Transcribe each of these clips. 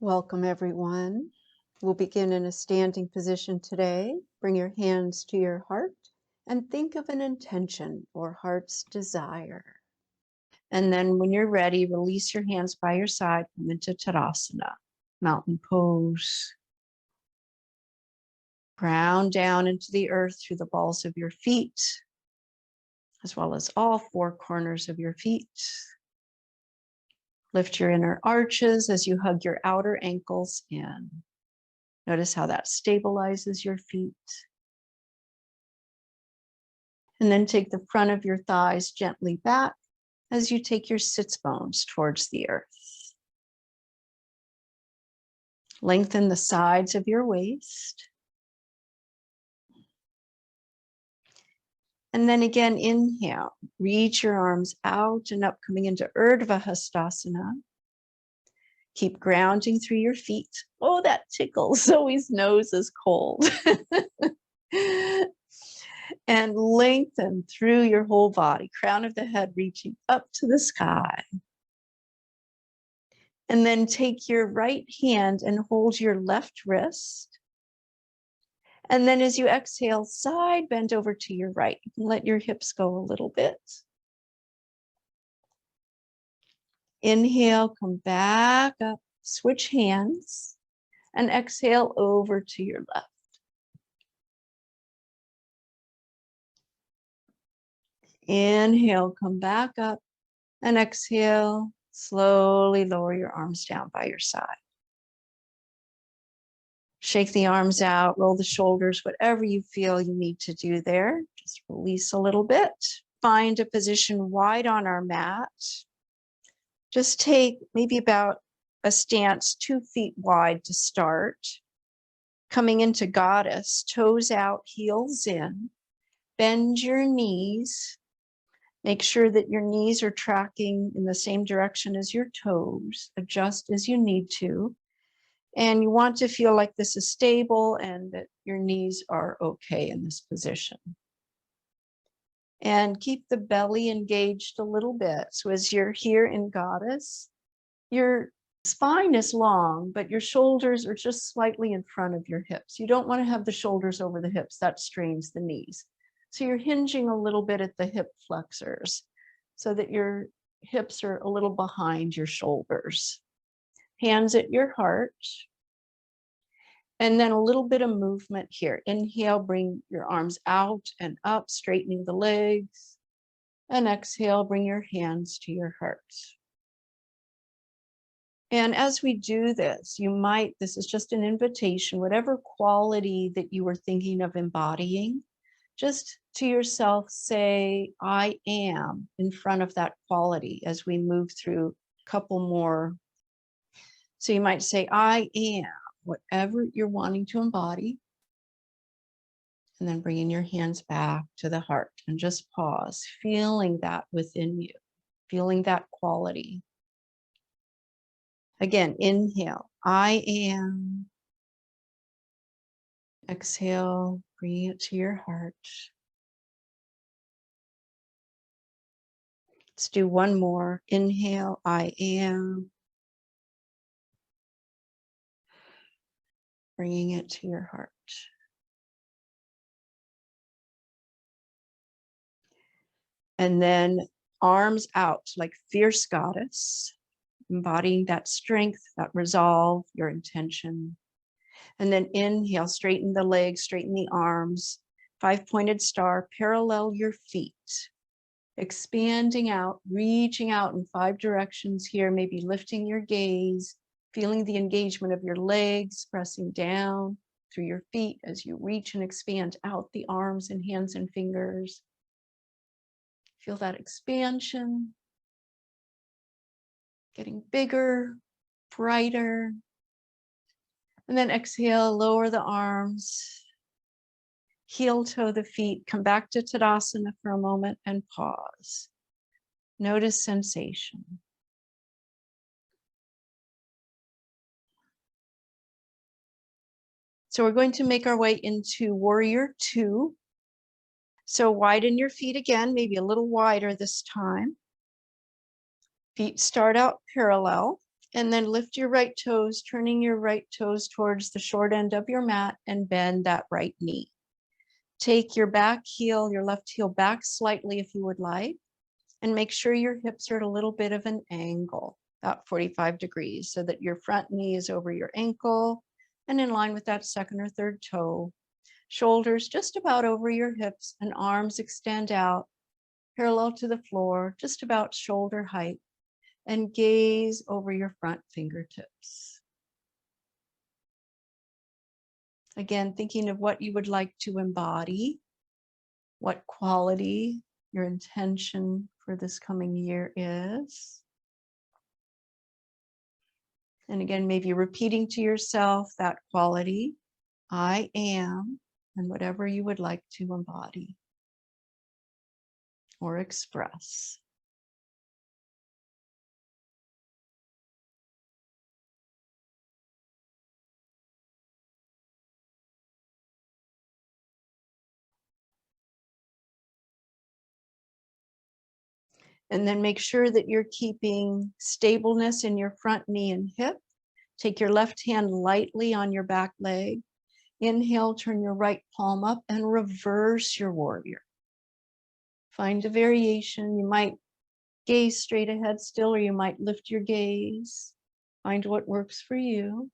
Welcome, everyone. We'll begin in a standing position today. Bring your hands to your heart and think of an intention or heart's desire. And then when you're ready, release your hands by your side, come into Tadasana, mountain pose. Ground down into the earth through the balls of your feet, as well as all four corners of your feet. Lift your inner arches as you hug your outer ankles in. Notice how that stabilizes your feet. And then take the front of your thighs gently back as you take your sits bones towards the earth. Lengthen the sides of your waist. And then again, inhale, reach your arms out and up, coming into Urdhva Hastasana. Keep grounding through your feet. Oh, that tickles. Zoe's nose is cold. And lengthen through your whole body, crown of the head reaching up to the sky. And then take your right hand and hold your left wrist. And then as you exhale, side bend over to your right. You can let your hips go a little bit. Inhale, come back up, switch hands, and exhale over to your left. Inhale, come back up, and exhale, slowly lower your arms down by your side. Shake the arms out, roll the shoulders, whatever you feel you need to do there. Just release a little bit. Find a position wide on our mat. Just take maybe about a stance 2 feet wide to start. Coming into goddess, toes out, heels in. Bend your knees. Make sure that your knees are tracking in the same direction as your toes. Adjust as you need to. And you want to feel like this is stable and that your knees are okay in this position. And keep the belly engaged a little bit. So as you're here in goddess, your spine is long, but your shoulders are just slightly in front of your hips. You don't want to have the shoulders over the hips. That strains the knees. So you're hinging a little bit at the hip flexors so that your hips are a little behind your shoulders. Hands at your heart. And then a little bit of movement here. Inhale, bring your arms out and up, straightening the legs. And exhale, bring your hands to your heart. And as we do this, this is just an invitation, whatever quality that you were thinking of embodying, just to yourself say, I am, in front of that quality as we move through a couple more. So you might say, I am, whatever you're wanting to embody. And then bringing your hands back to the heart and just pause, feeling that within you, feeling that quality. Again, inhale, I am. Exhale, bring it to your heart. Let's do one more. Inhale, I am. Bringing it to your heart. And then arms out like fierce goddess, embodying that strength, that resolve, your intention. And then inhale, straighten the legs, straighten the arms, 5-pointed star, parallel your feet. Expanding out, reaching out in 5 directions here, maybe lifting your gaze, feeling the engagement of your legs, pressing down through your feet as you reach and expand out the arms and hands and fingers. Feel that expansion, getting bigger, brighter. And then exhale, lower the arms, heel toe the feet, come back to Tadasana for a moment and pause. Notice sensation. So we're going to make our way into Warrior 2. So widen your feet again, maybe a little wider this time. Feet start out parallel. And then lift your right toes, turning your right toes towards the short end of your mat and bend that right knee. Take your back heel, your left heel back slightly if you would like, and make sure your hips are at a little bit of an angle, about 45 degrees, so that your front knee is over your ankle and in line with that second or third toe. Shoulders just about over your hips and arms extend out parallel to the floor, just about shoulder height, and gaze over your front fingertips. Again, thinking of what you would like to embody, what quality your intention for this coming year is. And again, maybe repeating to yourself that quality, I am, and whatever you would like to embody or express. And then make sure that you're keeping stableness in your front knee and hip. Take your left hand lightly on your back leg. Inhale, turn your right palm up and reverse your warrior. Find a variation. You might gaze straight ahead still, or you might lift your gaze. Find what works for you.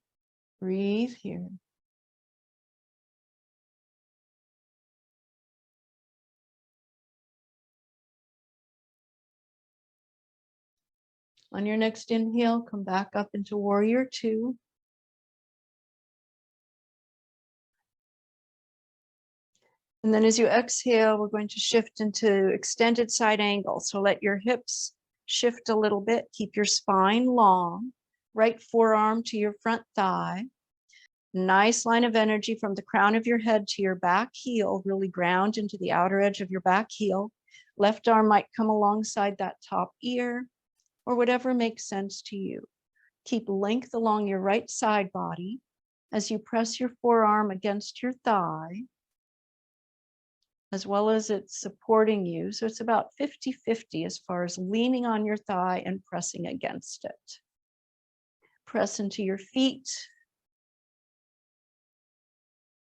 Breathe here. On your next inhale, come back up into warrior two. And then as you exhale, we're going to shift into extended side angle. So let your hips shift a little bit. Keep your spine long. Right forearm to your front thigh. Nice line of energy from the crown of your head to your back heel. Really ground into the outer edge of your back heel. Left arm might come alongside that top ear, or whatever makes sense to you. Keep length along your right side body as you press your forearm against your thigh, as well as it's supporting you. So it's about 50-50 as far as leaning on your thigh and pressing against it. Press into your feet.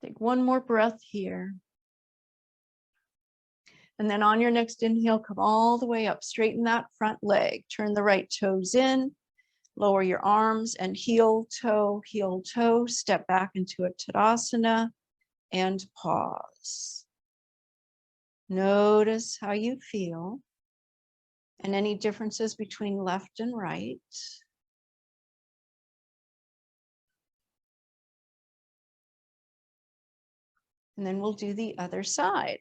Take one more breath here. And then on your next inhale, come all the way up, straighten that front leg, turn the right toes in, lower your arms and heel, toe, step back into a Tadasana and pause. Notice how you feel and any differences between left and right. And then we'll do the other side.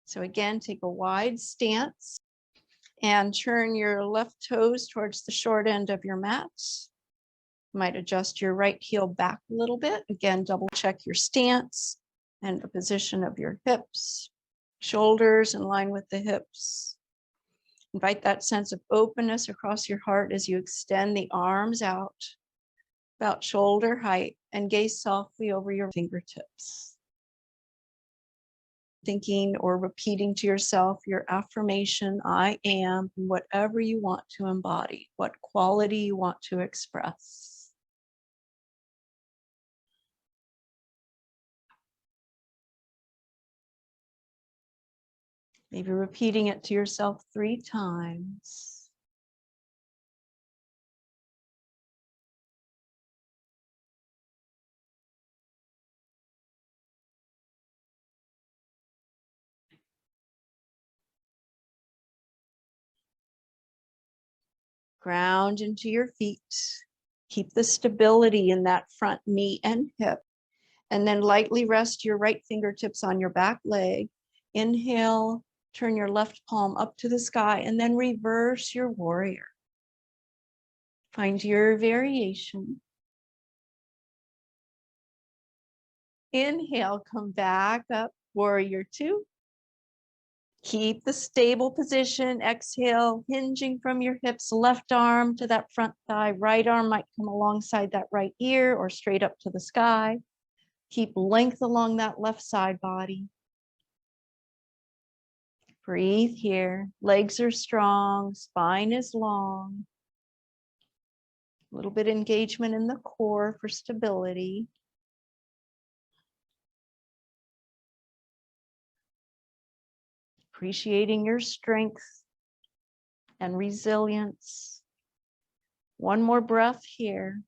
So again, take a wide stance and turn your left toes towards the short end of your mat. You might adjust your right heel back a little bit. Again, double check your stance and the position of your hips, shoulders in line with the hips. Invite that sense of openness across your heart as you extend the arms out about shoulder height and gaze softly over your fingertips. Thinking or repeating to yourself your affirmation, I am, and whatever you want to embody, what quality you want to express. Maybe repeating it to yourself 3 times. Ground into your feet. Keep the stability in that front knee and hip. And then lightly rest your right fingertips on your back leg. Inhale, turn your left palm up to the sky, and then reverse your warrior. Find your variation. Inhale, come back up, warrior two. Keep the stable position. Exhale, hinging from your hips, left arm to that front thigh. Right arm might come alongside that right ear or straight up to the sky. Keep length along that left side body. Breathe here. Legs are strong, spine is long. A little bit of engagement in the core for stability. Appreciating your strength and resilience. One more breath here.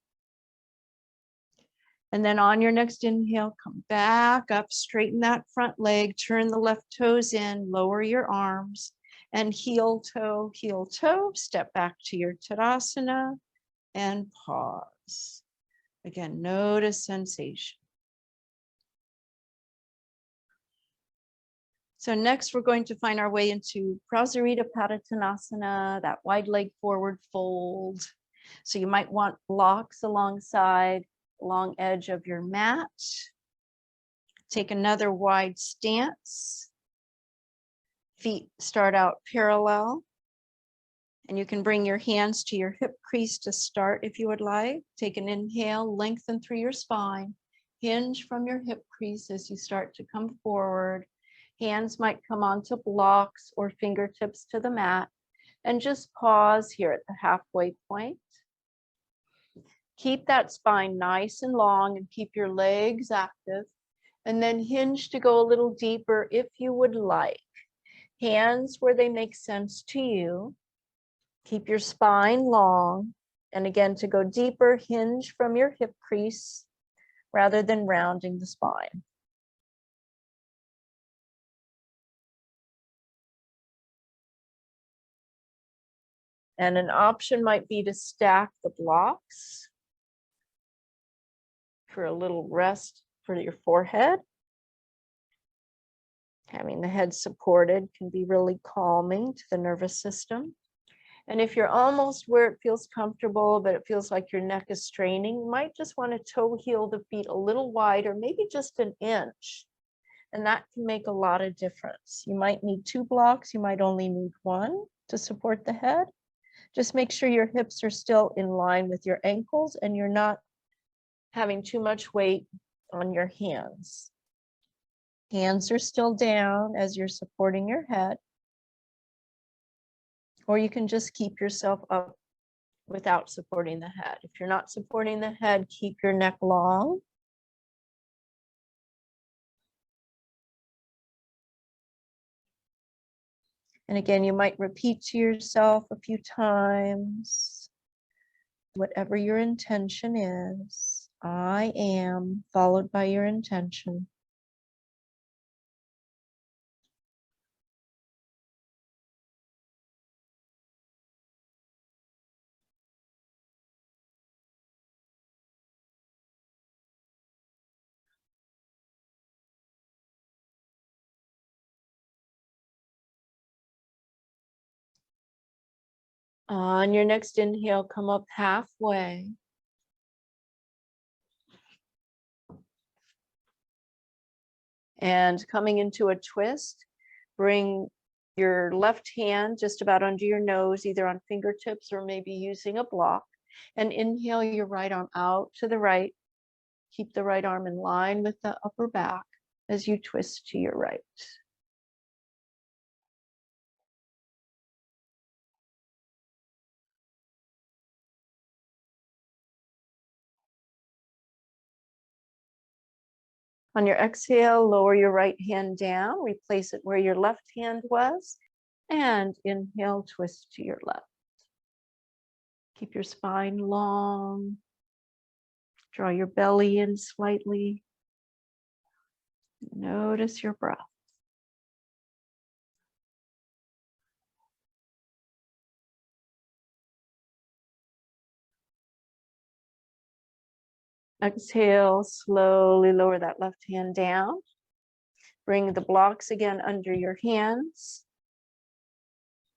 And then on your next inhale, come back up, straighten that front leg, turn the left toes in, lower your arms, and heel toe, step back to your Tadasana and pause. Again, notice sensation. So next we're going to find our way into Prasarita Padottanasana, that wide leg forward fold. So you might want blocks alongside, long edge of your mat. Take another wide stance. Feet start out parallel. And you can bring your hands to your hip crease to start if you would like. Take an inhale, lengthen through your spine. Hinge from your hip crease as you start to come forward. Hands might come onto blocks or fingertips to the mat. And just pause here at the halfway point. Keep that spine nice and long and keep your legs active. And then hinge to go a little deeper if you would like. Hands where they make sense to you. Keep your spine long. And again, to go deeper, hinge from your hip crease rather than rounding the spine. And an option might be to stack the blocks for a little rest for your forehead. Having the head supported can be really calming to the nervous system. And if you're almost where it feels comfortable, but it feels like your neck is straining, you might just want to toe heel the feet a little wider, maybe just an inch. And that can make a lot of difference. You might need 2 blocks, you might only need 1 to support the head. Just make sure your hips are still in line with your ankles and you're not having too much weight on your hands. Hands are still down as you're supporting your head. Or you can just keep yourself up without supporting the head. If you're not supporting the head, keep your neck long. And again, you might repeat to yourself a few times, whatever your intention is. I am, followed by your intention. On your next inhale, come up halfway. And coming into a twist, bring your left hand just about under your nose, either on fingertips or maybe using a block. And inhale your right arm out to the right. Keep the right arm in line with the upper back as you twist to your right. On your exhale, lower your right hand down, replace it where your left hand was, and inhale, twist to your left. Keep your spine long. Draw your belly in slightly. Notice your breath. Exhale, slowly lower that left hand down. Bring the blocks again under your hands.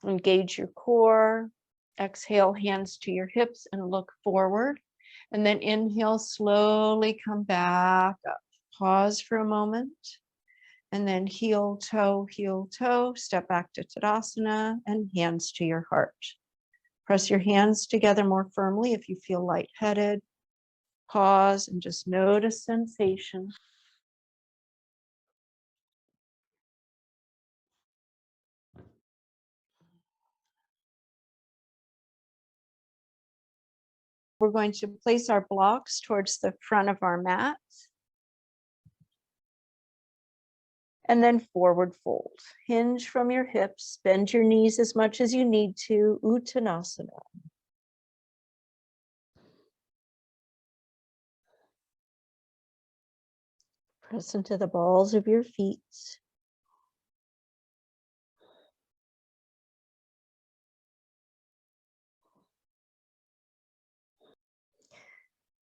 Engage your core. Exhale, hands to your hips and look forward. And then inhale, slowly come back up. Pause for a moment. And then heel, toe, step back to Tadasana and hands to your heart. Press your hands together more firmly if you feel lightheaded. Pause and just notice sensation. We're going to place our blocks towards the front of our mat. And then forward fold. Hinge from your hips, bend your knees as much as you need to, Uttanasana. Press into the balls of your feet.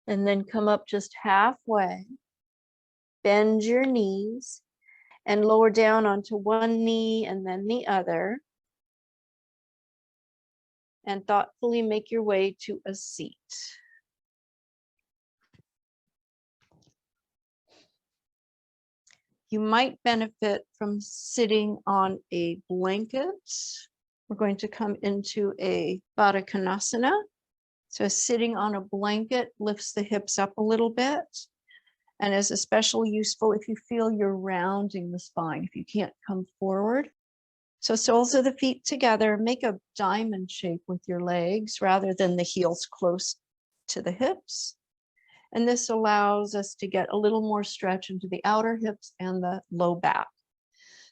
And then come up just halfway. Bend your knees and lower down onto one knee and then the other. And thoughtfully make your way to a seat. You might benefit from sitting on a blanket. We're going to come into a Baddha Konasana. So sitting on a blanket lifts the hips up a little bit and is especially useful if you feel you're rounding the spine, if you can't come forward. So soles of the feet together, make a diamond shape with your legs rather than the heels close to the hips. And this allows us to get a little more stretch into the outer hips and the low back.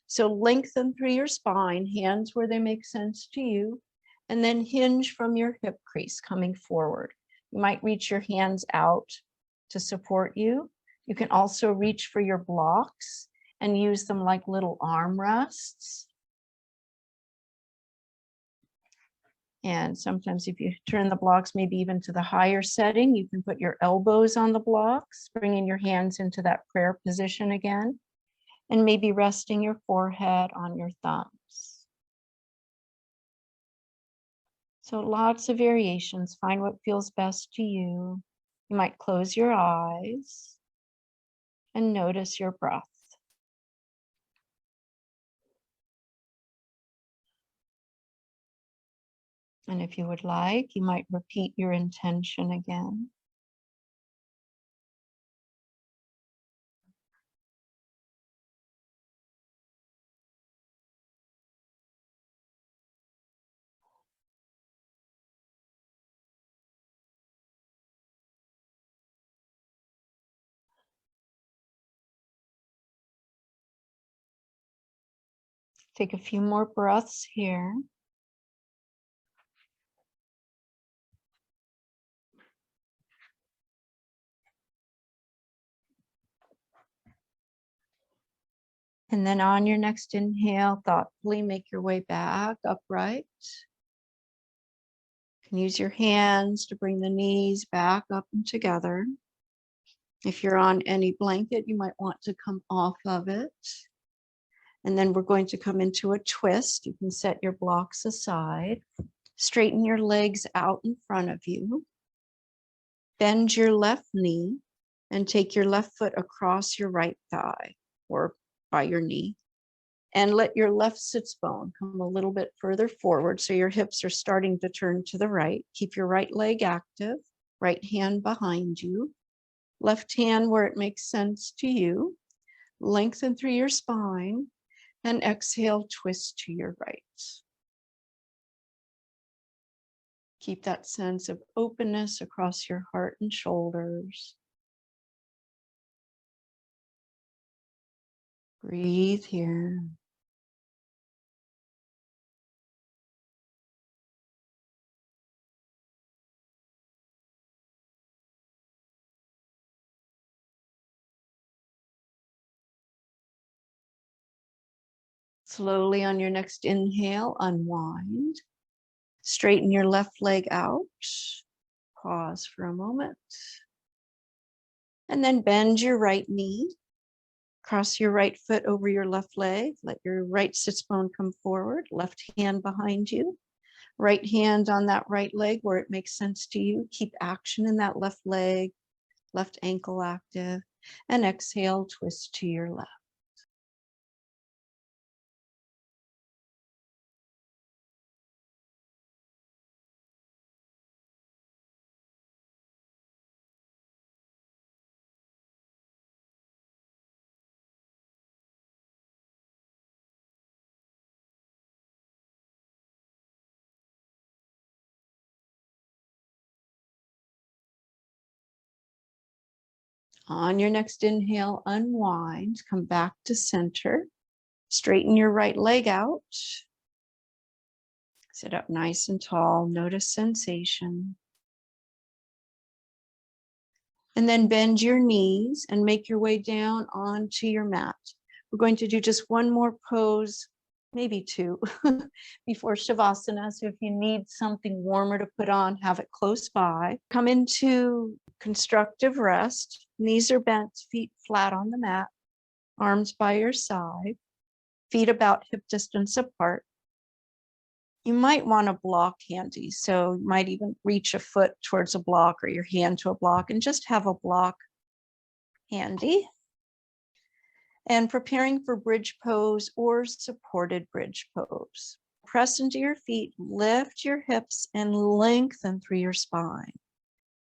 So lengthen through your spine, hands where they make sense to you, and then hinge from your hip crease coming forward. You might reach your hands out to support you. You can also reach for your blocks and use them like little arm rests. And sometimes if you turn the blocks maybe even to the higher setting, you can put your elbows on the blocks, bringing your hands into that prayer position again, and maybe resting your forehead on your thumbs. So lots of variations. Find what feels best to you. You might close your eyes and notice your breath. And if you would like, you might repeat your intention again. Take a few more breaths here. And then on your next inhale, thoughtfully make your way back upright. You can use your hands to bring the knees back up and together. If you're on any blanket, you might want to come off of it. And then we're going to come into a twist. You can set your blocks aside. Straighten your legs out in front of you. Bend your left knee and take your left foot across your right thigh or by your knee. And let your left sits bone come a little bit further forward so your hips are starting to turn to the right. Keep your right leg active, right hand behind you, left hand where it makes sense to you. Lengthen through your spine and exhale, twist to your right. Keep that sense of openness across your heart and shoulders. Breathe here. Slowly on your next inhale, unwind. Straighten your left leg out. Pause for a moment. And then bend your right knee. Cross your right foot over your left leg. Let your right sits bone come forward. Left hand behind you. Right hand on that right leg where it makes sense to you. Keep action in that left leg. Left ankle active. And exhale, twist to your left. On your next inhale, unwind, come back to center. Straighten your right leg out. Sit up nice and tall. Notice sensation. And then bend your knees and make your way down onto your mat. We're going to do just one more pose, maybe two, before Shavasana. So if you need something warmer to put on, have it close by. Come into constructive rest. Knees are bent, feet flat on the mat, arms by your side, feet about hip distance apart. You might want a block handy. So you might even reach a foot towards a block or your hand to a block and just have a block handy. And preparing for bridge pose or supported bridge pose. Press into your feet, lift your hips and lengthen through your spine.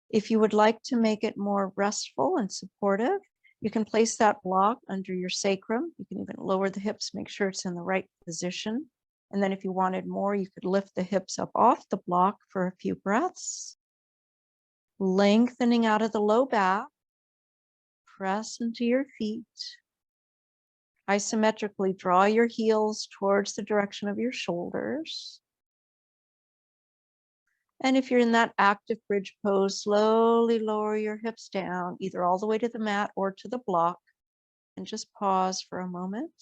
If you would like to make it more restful and supportive, you can place that block under your sacrum. You can even lower the hips, make sure it's in the right position. And then if you wanted more, you could lift the hips up off the block for a few breaths. Lengthening out of the low back. Press into your feet. Isometrically draw your heels towards the direction of your shoulders. And if you're in that active bridge pose, slowly lower your hips down, either all the way to the mat or to the block, and just pause for a moment.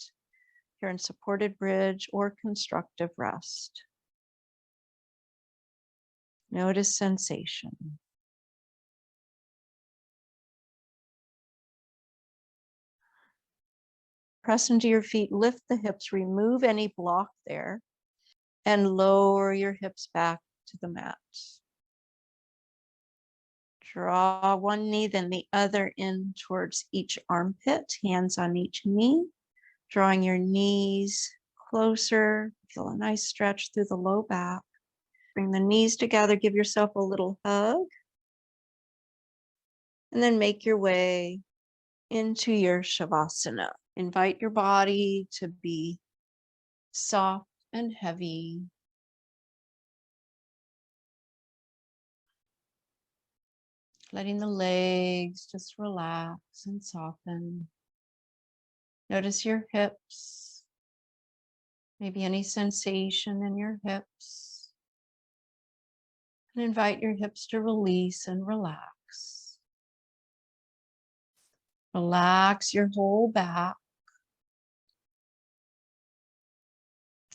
You're in supported bridge or constructive rest. Notice sensation. Press into your feet, lift the hips, remove any block there, and lower your hips back to the mat. Draw one knee, then the other in towards each armpit, hands on each knee, drawing your knees closer. Feel a nice stretch through the low back. Bring the knees together, give yourself a little hug, and then make your way into your Shavasana. Invite your body to be soft and heavy. Letting the legs just relax and soften. Notice your hips, maybe any sensation in your hips. And invite your hips to release and relax. Relax your whole back.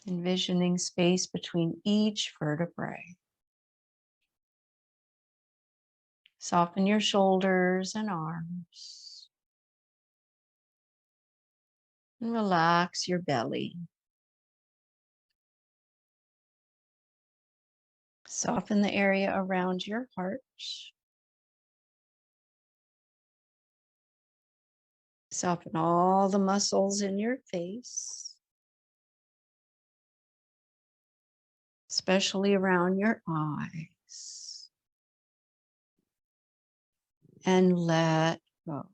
Envisioning space between each vertebrae. Soften your shoulders and arms. And relax your belly. Soften the area around your heart. Soften all the muscles in your face, especially around your eyes. And let go.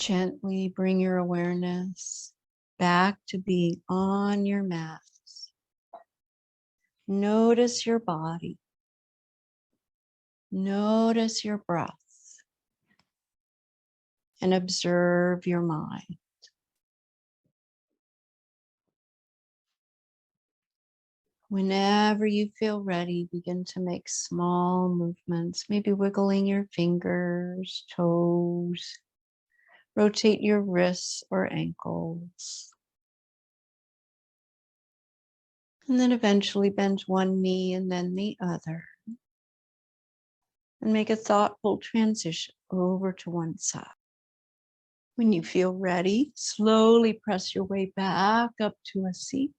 Gently bring your awareness back to being on your mat. Notice your body. Notice your breath. And observe your mind. Whenever you feel ready, begin to make small movements, maybe wiggling your fingers, toes, rotate your wrists or ankles. And then eventually bend one knee and then the other. And make a thoughtful transition over to one side. When you feel ready, slowly press your way back up to a seat.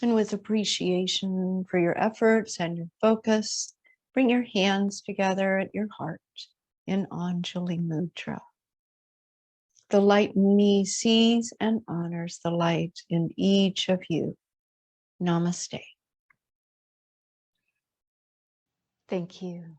And with appreciation for your efforts and your focus, bring your hands together at your heart in Anjali Mudra. The light in me sees and honors the light in each of you. Namaste. Thank you.